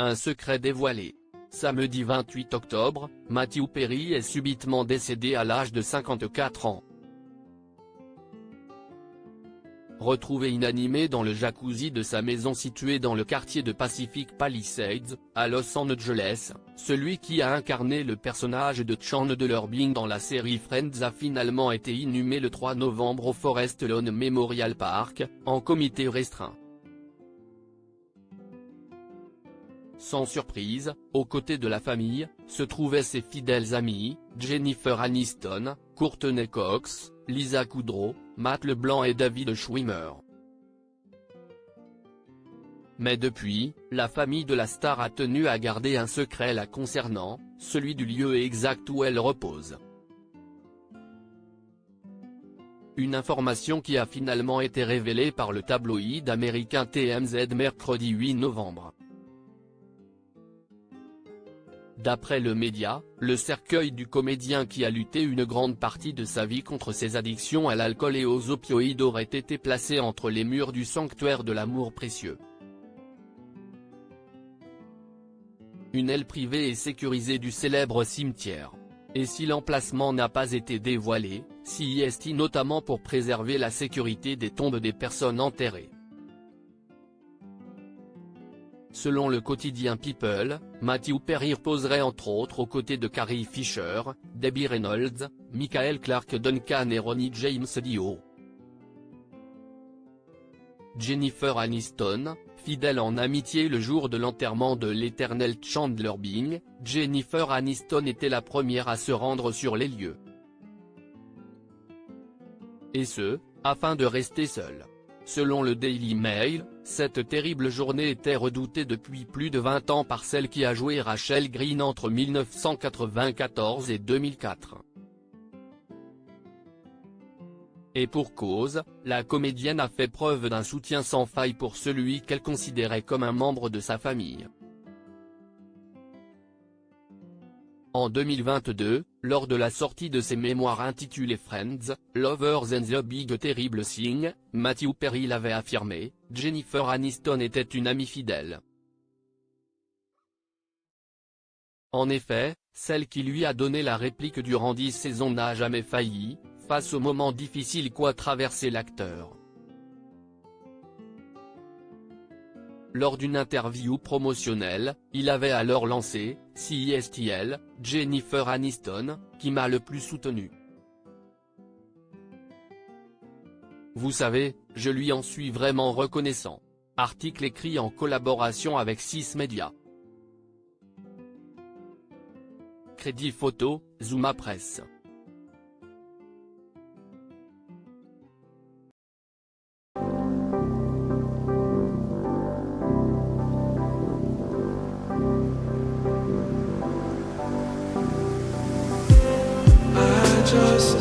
Un secret dévoilé. Samedi 28 octobre, Matthew Perry est subitement décédé à l'âge de 54 ans. Retrouvé inanimé dans le jacuzzi de sa maison située dans le quartier de Pacific Palisades, à Los Angeles, celui qui a incarné le personnage de Chandler Bing dans la série Friends a finalement été inhumé le 3 novembre au Forest Lawn Memorial Park, en comité restreint. Sans surprise, aux côtés de la famille, se trouvaient ses fidèles amis, Jennifer Aniston, Courtney Cox, Lisa Kudrow, Matt LeBlanc et David Schwimmer. Mais depuis, la famille de la star a tenu à garder un secret la concernant, celui du lieu exact où elle repose. Une information qui a finalement été révélée par le tabloïd américain TMZ mercredi 8 novembre. D'après le média, le cercueil du comédien qui a lutté une grande partie de sa vie contre ses addictions à l'alcool et aux opioïdes aurait été placé entre les murs du sanctuaire de l'amour précieux. Une aile privée et sécurisée du célèbre cimetière. Et si l'emplacement n'a pas été dévoilé, s'y est-il notamment pour préserver la sécurité des tombes des personnes enterrées. Selon le quotidien People, Matthew Perry reposerait entre autres aux côtés de Carrie Fisher, Debbie Reynolds, Michael Clarke Duncan et Ronnie James Dio. Jennifer Aniston, fidèle en amitié le jour de l'enterrement de l'éternel Chandler Bing, Jennifer Aniston était la première à se rendre sur les lieux. Et ce, afin de rester seule. Selon le Daily Mail, cette terrible journée était redoutée depuis plus de 20 ans par celle qui a joué Rachel Green entre 1994 et 2004. Et pour cause, la comédienne a fait preuve d'un soutien sans faille pour celui qu'elle considérait comme un membre de sa famille. En 2022, lors de la sortie de ses mémoires intitulées Friends, Lovers and the Big Terrible Thing, Matthew Perry l'avait affirmé, Jennifer Aniston était une amie fidèle. En effet, celle qui lui a donné la réplique durant 10 saisons n'a jamais failli, face aux moments difficiles qu'a traversé l'acteur. Lors d'une interview promotionnelle, il avait alors lancé « Si est-il, Jennifer Aniston, qui m'a le plus soutenu. Vous savez, je lui en suis vraiment reconnaissant ». Article écrit en collaboration avec 6 médias. Crédit photo, Zuma Presse. Just